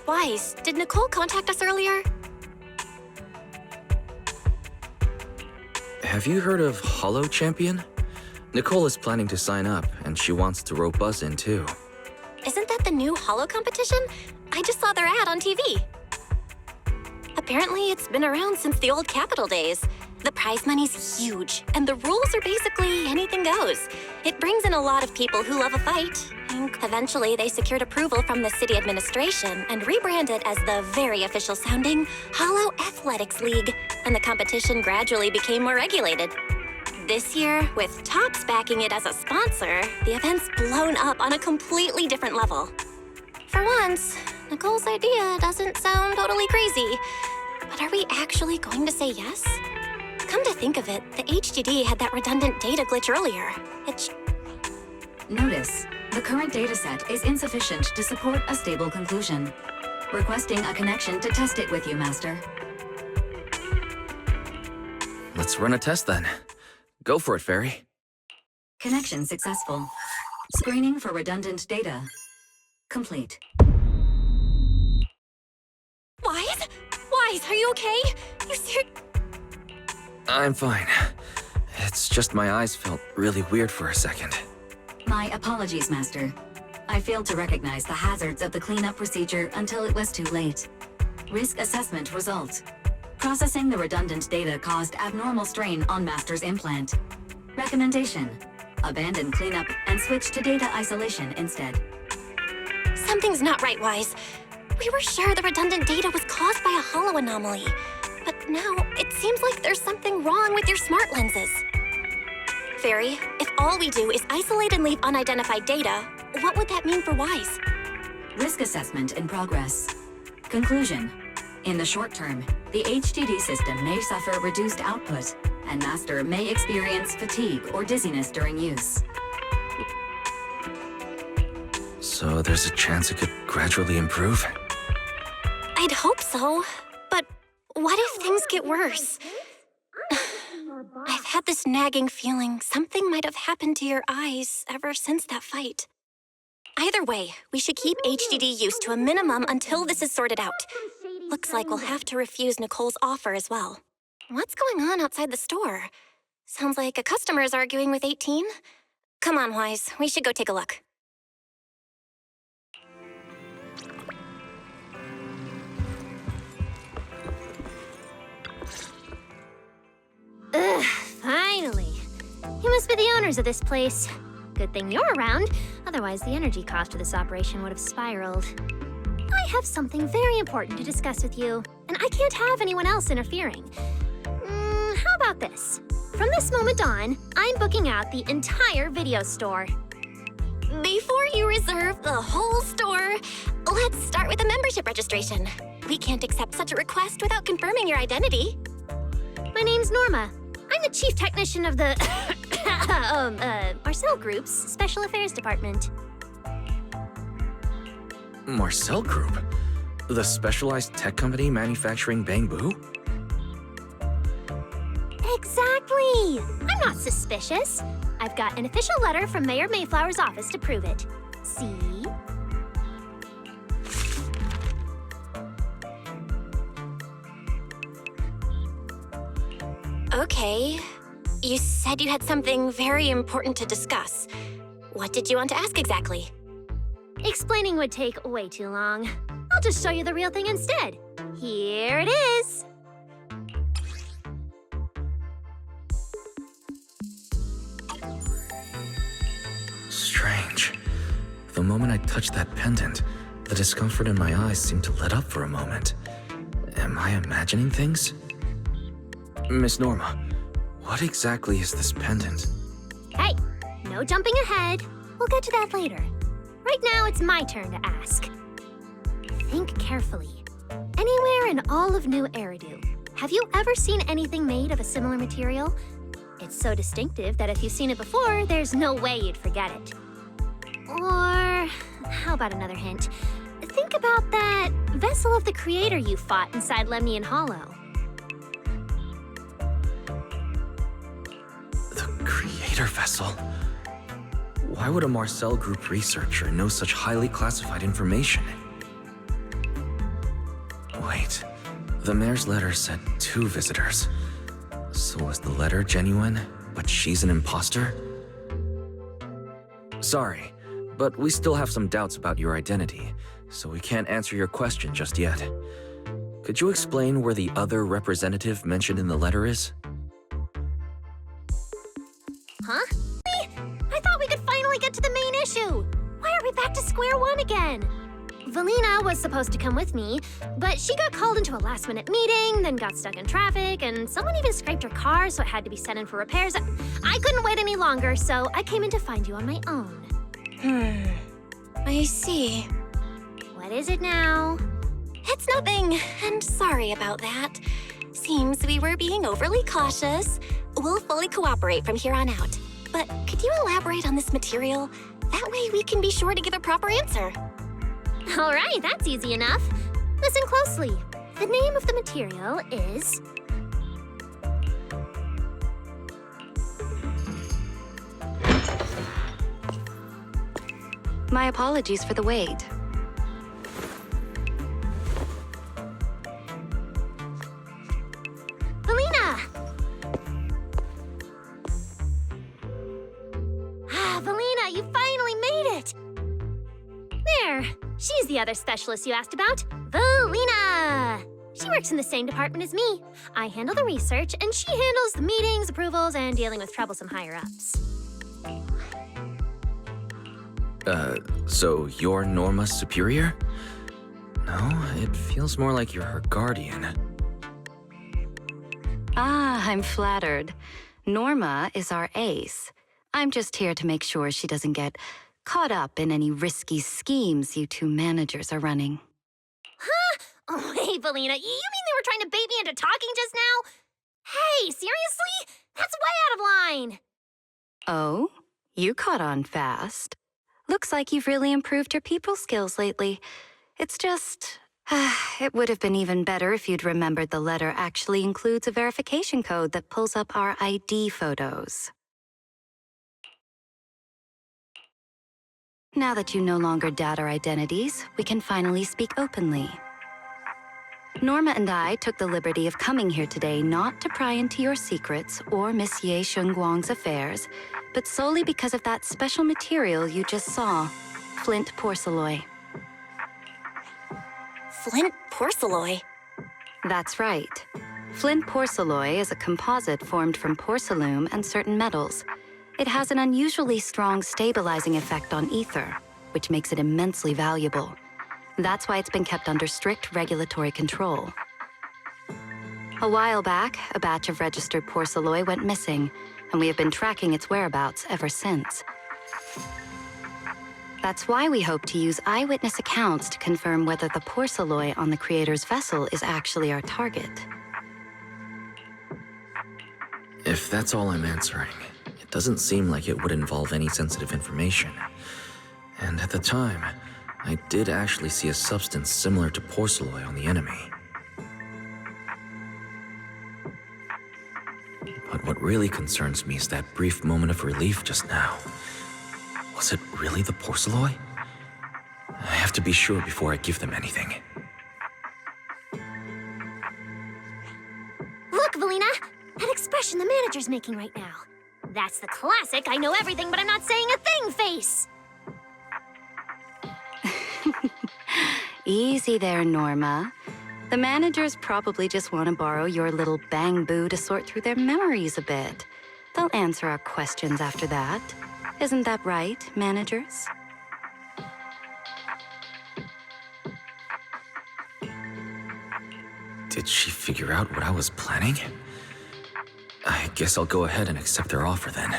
Wise, did Nicole contact us earlier? Have you heard of Hollow Champion? Nicole is planning to sign up, and she wants to rope us in too. Isn't that the new Hollow competition? I just saw their ad on TV. Apparently, it's been around since the old Capital days. The prize money's huge, and the rules are basically anything goes. It brings in a lot of people who love a fight. Eventually, they secured approval from the city administration and rebranded as the very official-sounding Hollow Athletics League, and the competition gradually became more regulated. This year, with Topps backing it as a sponsor, the event's blown up on a completely different level. For once, Nicole's idea doesn't sound totally crazy, but are we actually going to say yes? Come to think of it, the HDD had that redundant data glitch earlier. Notice, the current dataset is insufficient to support a stable conclusion. Requesting a connection to test it with you, Master. Let's run a test then. Go for it, Fairy. Connection successful. Screening for redundant data. Complete. Wise? Wise, are you okay? I'm fine. It's just my eyes felt really weird for a second. My apologies, Master. I failed to recognize the hazards of the cleanup procedure until it was too late. Risk assessment result. Processing the redundant data caused abnormal strain on Master's implant. Recommendation: abandon cleanup and switch to data isolation instead. Something's not right, Wise. We were sure the redundant data was caused by a Hollow anomaly. But now, it seems like there's something wrong with your smart lenses. Fairy, if all we do is isolate and leave unidentified data, what would that mean for Wise? Risk assessment in progress. Conclusion: in the short term, the HDD system may suffer reduced output, and Master may experience fatigue or dizziness during use. So there's a chance it could gradually improve? I'd hope so, but what if things get worse? I've had this nagging feeling something might have happened to your eyes ever since that fight. Either way, we should keep HDD use to a minimum until this is sorted out. Looks like we'll have to refuse Nicole's offer as well. What's going on outside the store? Sounds like a customer is arguing with 18. Come on, Wise, we should go take a look. Ugh, finally. You must be the owners of this place. Good thing you're around, otherwise the energy cost of this operation would have spiraled. I have something very important to discuss with you, and I can't have anyone else interfering. How about this? From this moment on, I'm booking out the entire video store. Before you reserve the whole store, let's start with the membership registration. We can't accept such a request without confirming your identity. My name's Norma. I'm the chief technician of the Marcel Group's Special Affairs Department. Marcel Group? The specialized tech company manufacturing bamboo? Exactly! I'm not suspicious. I've got an official letter from Mayor Mayflower's office to prove it. See? Okay. You said you had something very important to discuss. What did you want to ask exactly? Explaining would take way too long. I'll just show you the real thing instead. Here it is. Strange. The moment I touched that pendant, the discomfort in my eyes seemed to let up for a moment. Am I imagining things? Miss Norma, what exactly is this pendant? Hey, no jumping ahead. We'll get to that later. Right now, it's my turn to ask. Think carefully. Anywhere in all of New Eridu, have you ever seen anything made of a similar material? It's so distinctive that if you've seen it before, there's no way you'd forget it. Or, how about another hint? Think about that vessel of the Creator you fought inside Lemnian Hollow. The Creator vessel? Why would a Marcel Group researcher know such highly classified information? Wait, the mayor's letter said 2 visitors. So was the letter genuine, but she's an imposter? Sorry, but we still have some doubts about your identity, so we can't answer your question just yet. Could you explain where the other representative mentioned in the letter is? Huh? I thought we could finally get to the main issue. Why are we back to square one again? Valina was supposed to come with me, but she got called into a last-minute meeting, then got stuck in traffic, and someone even scraped her car, so it had to be sent in for repairs. I couldn't wait any longer, so I came in to find you on my own. I see. What is it now? It's nothing, and sorry about that. Seems we were being overly cautious. We'll fully cooperate from here on out. But could you elaborate on this material? That way we can be sure to give a proper answer. All right, that's easy enough. Listen closely. The name of the material is... My apologies for the wait. Valina! Valina, you finally made it! There, she's the other specialist you asked about, Valina! She works in the same department as me. I handle the research, and she handles the meetings, approvals, and dealing with troublesome higher-ups. So you're Norma's superior? No, it feels more like you're her guardian. Ah, I'm flattered. Norma is our ace. I'm just here to make sure she doesn't get caught up in any risky schemes you 2 managers are running. Huh? Oh, hey, Valina, you mean they were trying to bait me into talking just now? Hey, seriously? That's way out of line! Oh? You caught on fast. Looks like you've really improved your people skills lately. It's just... it would have been even better if you'd remembered the letter actually includes a verification code that pulls up our ID photos. Now that you no longer doubt our identities, we can finally speak openly. Norma and I took the liberty of coming here today not to pry into your secrets or Miss Ye Shengguang's affairs, but solely because of that special material you just saw, flint porcelain. Flint porcelain? That's right. Flint porcelain is a composite formed from porcelain and certain metals. It has an unusually strong stabilizing effect on ether, which makes it immensely valuable. That's why it's been kept under strict regulatory control. A while back, a batch of registered porcelain went missing, and we have been tracking its whereabouts ever since. That's why we hope to use eyewitness accounts to confirm whether the porcelain on the Creator's vessel is actually our target. If that's all I'm answering, it doesn't seem like it would involve any sensitive information. And at the time, I did actually see a substance similar to porcelain on the enemy. But what really concerns me is that brief moment of relief just now. Was it really the porcelain? I have to be sure before I give them anything. Look, Valina! That expression the manager's making right now. That's the classic I know everything but I'm not saying a thing face! Easy there, Norma. The managers probably just want to borrow your little bang-boo to sort through their memories a bit. They'll answer our questions after that. Isn't that right, managers? Did she figure out what I was planning? I guess I'll go ahead and accept their offer then.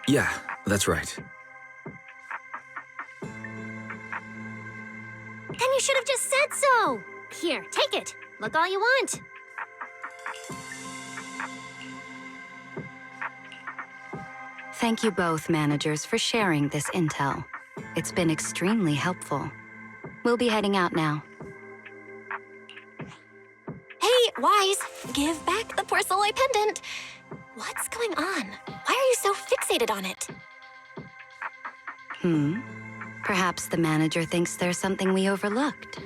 Yeah, that's right. Then you should have just said so! Here, take it. Look all you want. Thank you both, managers, for sharing this intel. It's been extremely helpful. We'll be heading out now. Hey, Wise, give back the porcelain pendant. What's going on? Why are you so fixated on it? Perhaps the manager thinks there's something we overlooked.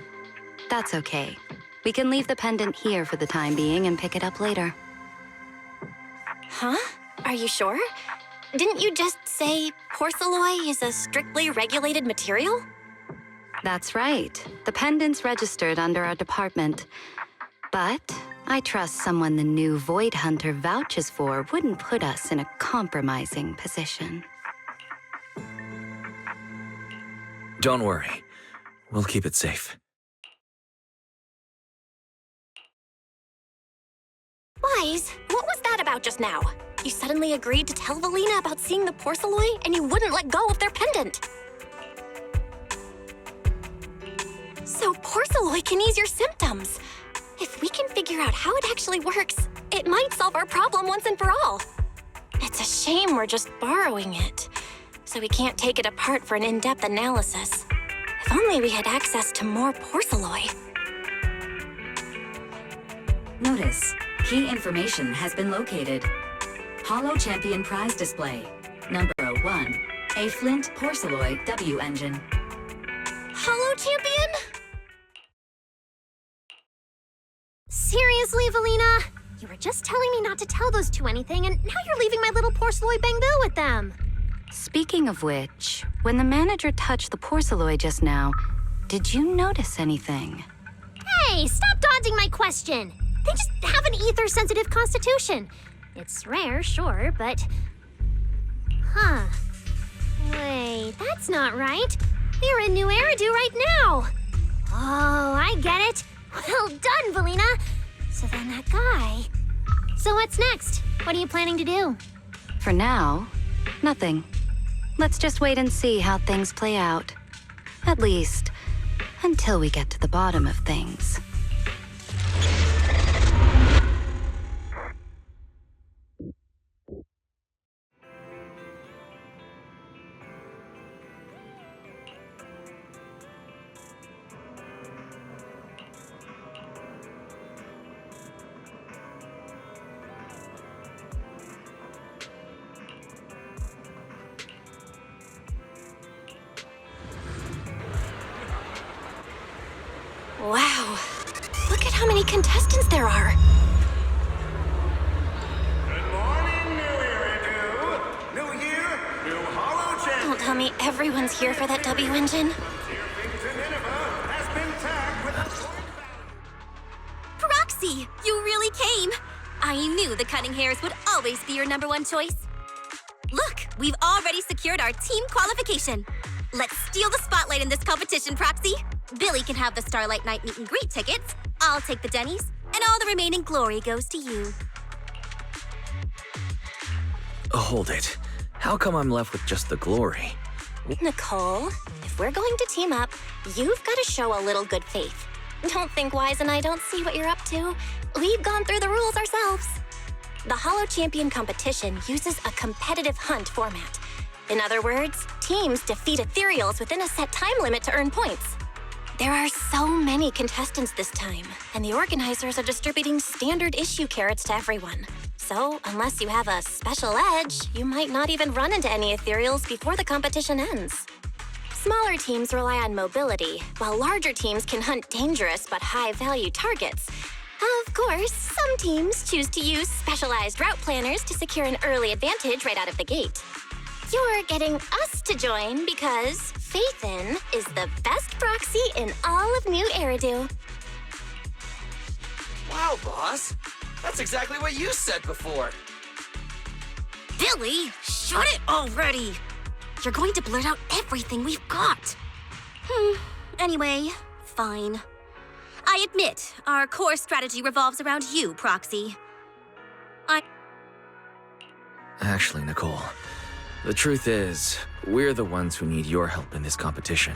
That's okay. We can leave the pendant here for the time being and pick it up later. Huh? Are you sure? Didn't you just say porcelain is a strictly regulated material? That's right. The pendant's registered under our department. But I trust someone the new Void Hunter vouches for wouldn't put us in a compromising position. Don't worry. We'll keep it safe. Wise, what was that about just now? You suddenly agreed to tell Valina about seeing the porcelain, and you wouldn't let go of their pendant. So porcelain can ease your symptoms. If we can figure out how it actually works, it might solve our problem once and for all. It's a shame we're just borrowing it, so we can't take it apart for an in-depth analysis. If only we had access to more porcelain. Notice, key information has been located. Holo Champion prize display. Number 1, a Flint Porceloid W engine. Holo Champion? Seriously, Valina? You were just telling me not to tell those two anything, and now you're leaving my little porcelain bamboo with them. Speaking of which, when the manager touched the porceloid just now, did you notice anything? Hey, stop dodging my question. They just have an ether-sensitive constitution. It's rare, sure, but... Huh. Wait, that's not right. They're in New Eridu right now. Oh, I get it. Well done, Valina. So then that guy... So what's next? What are you planning to do? For now, nothing. Let's just wait and see how things play out. At least, until we get to the bottom of things. Wow. Look at how many contestants there are. Good morning, New Eridu. New year, new Holo Champion. Don't tell me everyone's here for that W engine. Has been tagged with a Proxy, you really came. I knew the cutting hairs would always be your #1 choice. Look, we've already secured our team qualification. Let's steal the spotlight in this competition, Proxy. Billy can have the Starlight Night meet and greet tickets. I'll take the Denny's, and all the remaining glory goes to you. Hold it. How come I'm left with just the glory? Nicole, if we're going to team up, you've got to show a little good faith. Don't think Wise and I don't see what you're up to. We've gone through the rules ourselves. The Holo Champion competition uses a competitive hunt format. In other words, teams defeat ethereals within a set time limit to earn points. There are so many contestants this time, and the organizers are distributing standard issue carrots to everyone. So, unless you have a special edge, you might not even run into any ethereals before the competition ends. Smaller teams rely on mobility, while larger teams can hunt dangerous but high-value targets. Of course, some teams choose to use specialized route planners to secure an early advantage right out of the gate. You're getting us to join because Faithin is the best proxy in all of New Eridu. Wow, boss. That's exactly what you said before. Billy, shut it already! You're going to blurt out everything we've got. Anyway, fine. I admit, our core strategy revolves around you, Proxy. Actually, Nicole, the truth is, we're the ones who need your help in this competition.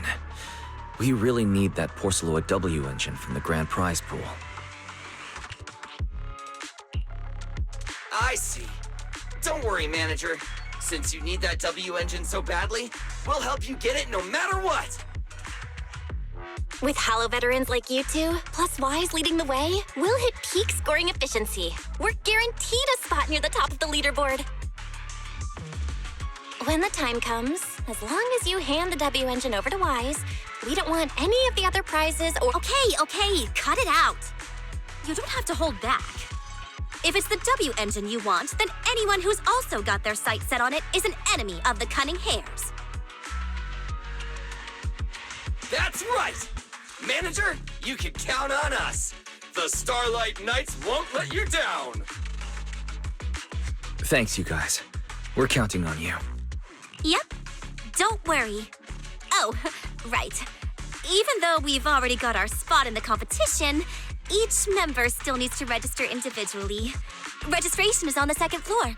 We really need that Porceloid W engine from the grand prize pool. I see. Don't worry, manager. Since you need that W engine so badly, we'll help you get it no matter what! With Hollow veterans like you two, plus Wise leading the way, we'll hit peak scoring efficiency. We're guaranteed a spot near the top of the leaderboard. When the time comes, as long as you hand the W engine over to Wise, we don't want any of the other prizes or— Okay, cut it out. You don't have to hold back. If it's the W engine you want, then anyone who's also got their sights set on it is an enemy of the Cunning Hares. That's right! Manager, you can count on us. The Starlight Knights won't let you down. Thanks, you guys. We're counting on you. Yep, don't worry. Oh, right. Even though we've already got our spot in the competition, each member still needs to register individually. Registration is on the second floor.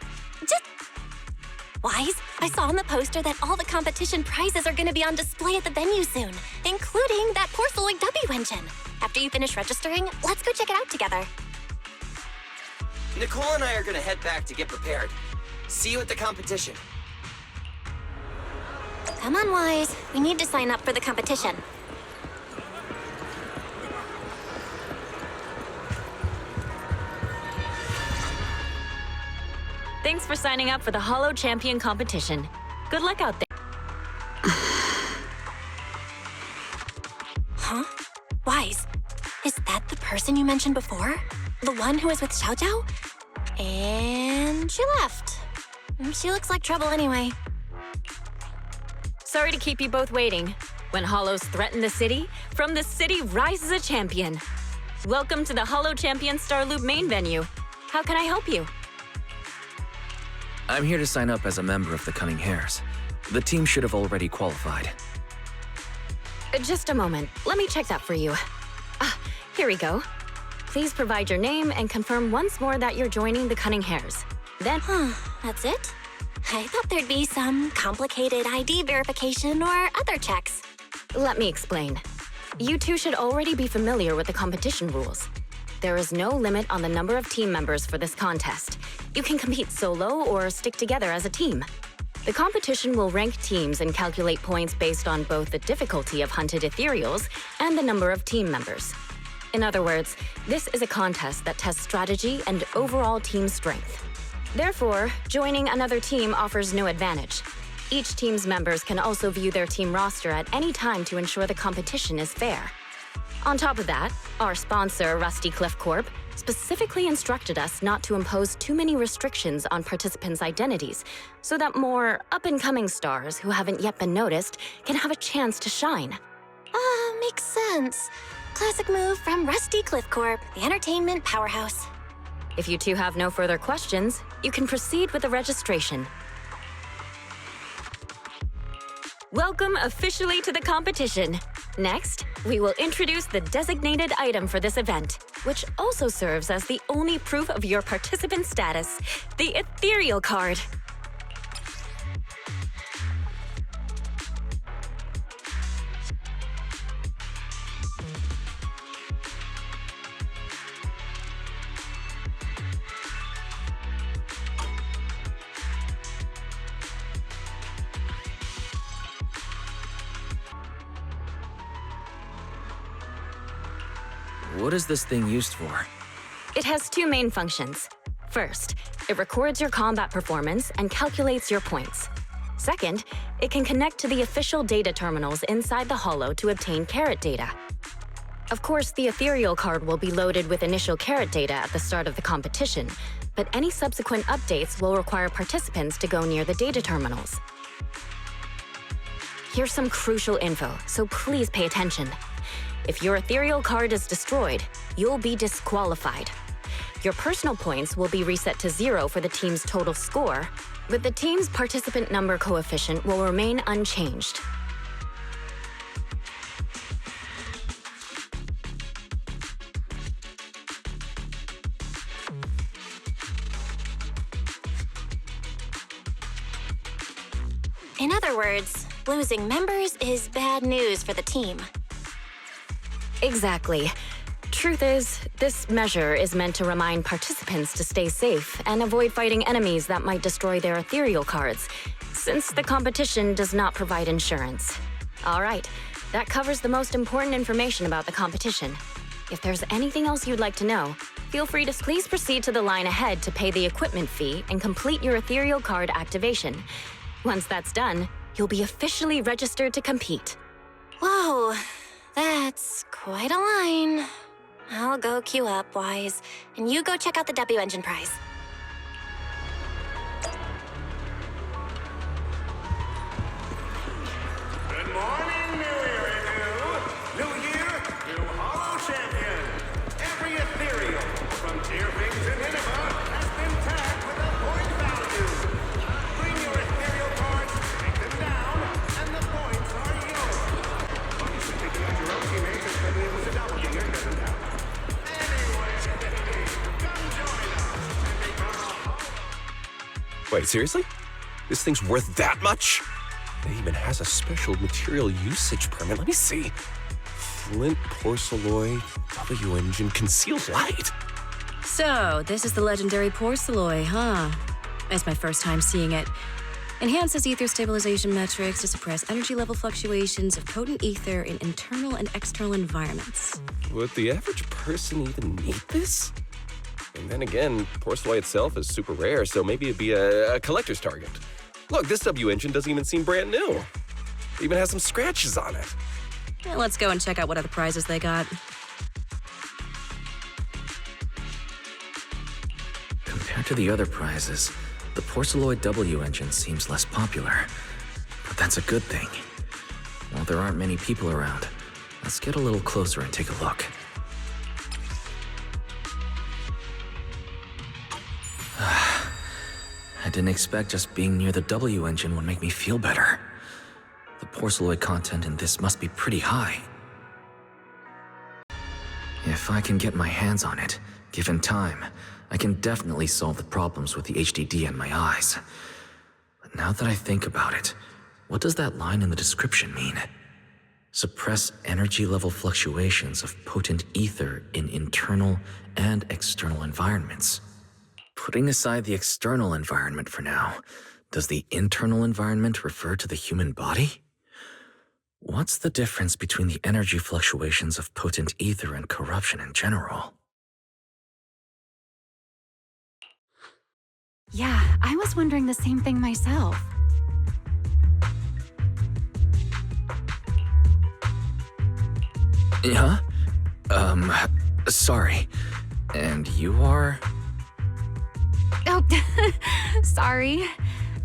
Wise, I saw on the poster that all the competition prizes are going to be on display at the venue soon, including that Porceloid W engine. After you finish registering, let's go check it out together. Nicole and I are gonna head back to get prepared. See you at the competition. Come on, Wise. We need to sign up for the competition. Thanks for signing up for the Hollow Champion competition. Good luck out there. Huh? Wise, is that the person you mentioned before? The one who was with Xiao Zhao? And she left. She looks like trouble anyway. Sorry to keep you both waiting. When Hollows threaten the city, from the city rises a champion. Welcome to the Hollow Champion Star Loop main venue. How can I help you? I'm here to sign up as a member of the Cunning Hares. The team should have already qualified. Just a moment. Let me check that for you. Here we go. Please provide your name and confirm once more that you're joining the Cunning Hares. Then, That's it? I thought there'd be some complicated ID verification or other checks. let me explain. You two should already be familiar with the competition rules. There is no limit on the number of team members for this contest. You can compete solo or stick together as a team. The competition will rank teams and calculate points based on both the difficulty of hunted ethereals and the number of team members. In other words, this is a contest that tests strategy and overall team strength. Therefore, joining another team offers no advantage. Each team's members can also view their team roster at any time to ensure the competition is fair. On top of that, our sponsor, Rusty Cliff Corp., specifically instructed us not to impose too many restrictions on participants' identities, so that more up-and-coming stars who haven't yet been noticed can have a chance to shine. Makes sense. Classic move from Rusty Cliff Corp, the entertainment powerhouse. If you two have no further questions, you can proceed with the registration. Welcome officially to the competition. Next, we will introduce the designated item for this event, which also serves as the only proof of your participant status, the ethereal card. What is this thing used for? It has two main functions. First, it records your combat performance and calculates your points. Second, it can connect to the official data terminals inside the Hollow to obtain carrot data. Of course, the ethereal card will be loaded with initial carrot data at the start of the competition, but any subsequent updates will require participants to go near the data terminals. Here's some crucial info, so please pay attention. If your ethereal card is destroyed, you'll be disqualified. Your personal points will be reset to 0 for the team's total score, but the team's participant number coefficient will remain unchanged. In other words, losing members is bad news for the team. Exactly. Truth is, this measure is meant to remind participants to stay safe and avoid fighting enemies that might destroy their ethereal cards, since the competition does not provide insurance. All right, that covers the most important information about the competition. If there's anything else you'd like to know, feel free to please proceed to the line ahead to pay the equipment fee and complete your ethereal card activation. Once that's done, you'll be officially registered to compete. Whoa, that's quite a line. I'll go queue up, Wise, and you go check out the W Engine prize. Good morning, New Year, New Year, new Hollow Champion. Every ethereal from Tearfing to Nineveh has been tagged with a point value. Bring your ethereal cards, take them down, and the points are yours. Obviously, taking out your own teammates and spending it with a doppelganger doesn't count. Anyway, come join us and become a Hollow. Wait, seriously? This thing's worth that much? It even has a special material usage permit. Let me see. Flint, porcelloy, W engine, concealed light. So, this is the legendary porcelloy, huh? It's my first time seeing it. Enhances ether stabilization metrics to suppress energy level fluctuations of potent ether in internal and external environments. Would the average person even need this? And then again, porcelloy itself is super rare, so maybe it'd be a collector's target. Look, this W engine doesn't even seem brand new. It even has some scratches on it. Yeah, let's go and check out what other prizes they got. Compared to the other prizes, the porcelloid W engine seems less popular. But that's a good thing. While there aren't many people around, let's get a little closer and take a look. I didn't expect just being near the W engine would make me feel better. The porcelloid content in this must be pretty high. If I can get my hands on it, given time, I can definitely solve the problems with the HDD and my eyes. But now that I think about it, what does that line in the description mean? Suppress energy level fluctuations of potent ether in internal and external environments. Putting aside the external environment for now, does the internal environment refer to the human body? What's the difference between the energy fluctuations of potent ether and corruption in general? Yeah, I was wondering the same thing myself. Huh? Sorry. And you are? Oh, sorry.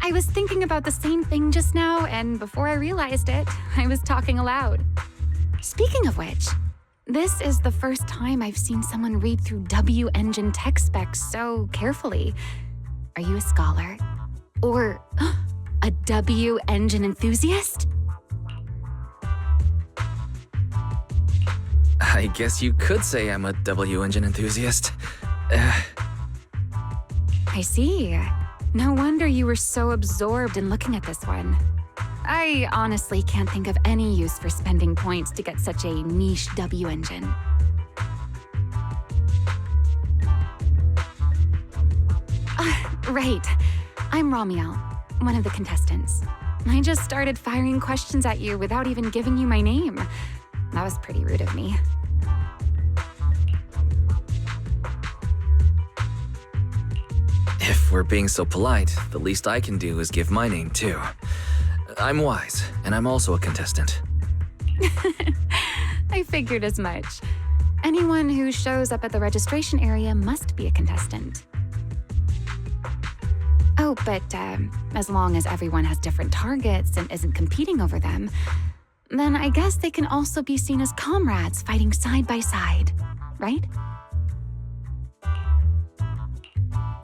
I was thinking about the same thing just now, and before I realized it, I was talking aloud. Speaking of which, this is the first time I've seen someone read through W engine tech specs so carefully. Are you a scholar? Or a W engine enthusiast? I guess you could say I'm a W engine enthusiast. I see. No wonder you were so absorbed in looking at this one. I honestly can't think of any use for spending points to get such a niche W engine. Right. I'm Romiel, one of the contestants. I just started firing questions at you without even giving you my name. That was pretty rude of me. If we're being so polite, the least I can do is give my name too. I'm Wise, and I'm also a contestant. I figured as much. Anyone who shows up at the registration area must be a contestant. Oh, but as long as everyone has different targets and isn't competing over them, then I guess they can also be seen as comrades fighting side by side, right?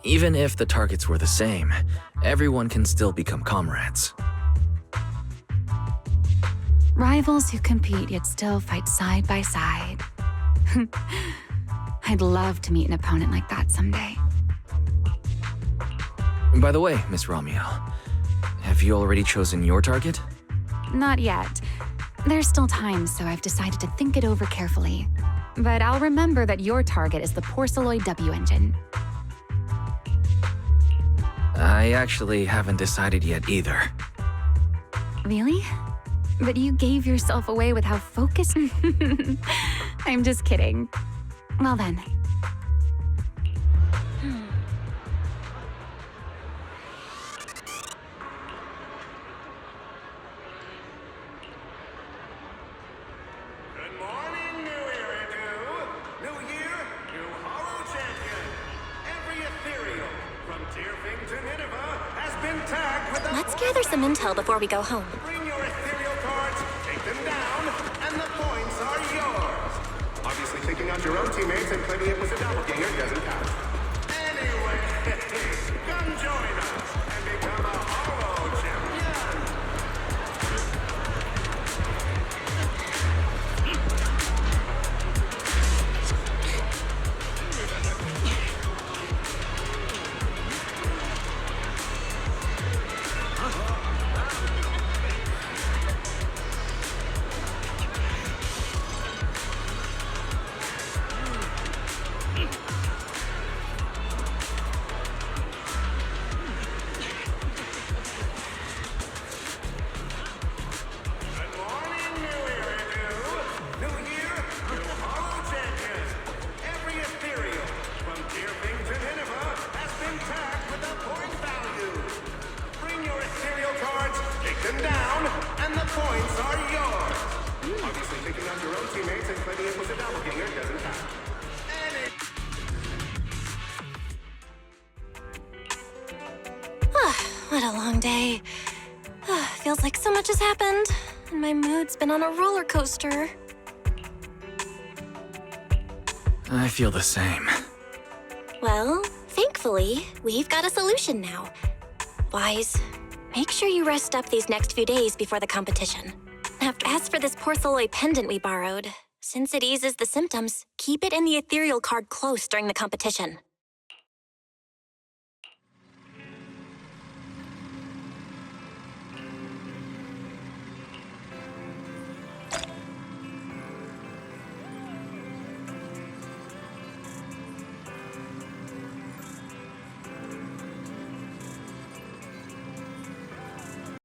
Even if the targets were the same, everyone can still become comrades. Rivals who compete yet still fight side by side. I'd love to meet an opponent like that someday. By the way, Miss Romiel, Have you already chosen your target? Not yet. There's still time, so I've decided to think it over carefully. But I'll remember that your target is the Porceloid W engine. I actually haven't decided yet either. Really? But you gave yourself away with how focused... I'm just kidding. Well then. Good morning, New Era New Year, new Hollow Champion. Every ethereal, from Tearfing to Nineveh, has been tagged with a... Let's gather some intel before we go home. Bring your ethereal cards, take them down, and the points are yours. Obviously, taking out your own teammates and claiming it was a doppelganger doesn't count. Anyway, come join us and become a Hollow Champion. Good morning, New Era New Year, new Hollow Champion. Every ethereal, from Tearfing to Nineveh, has been tagged with a point value. Bring your ethereal cards, take them down, and the points are yours. Obviously, taking out your own teammates and claiming it was a doppelganger doesn't count. What a long day. Feels like so much has happened, and my mood's been on a roller coaster. I feel the same. Well, thankfully, we've got a solution now. Wise, make sure you rest up these next few days before the competition. As for this porceloid pendant we borrowed, since it eases the symptoms, keep it in the ethereal card close during the competition.